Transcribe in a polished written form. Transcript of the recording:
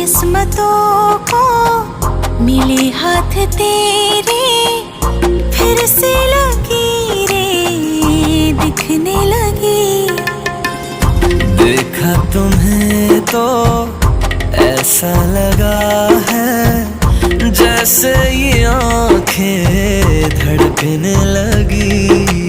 किस्मतों को मिले हाथ तेरे, फिर से लकीरें दिखने लगी। देखा तुम्हें तो ऐसा लगा है जैसे ये आंखें धड़कने लगी।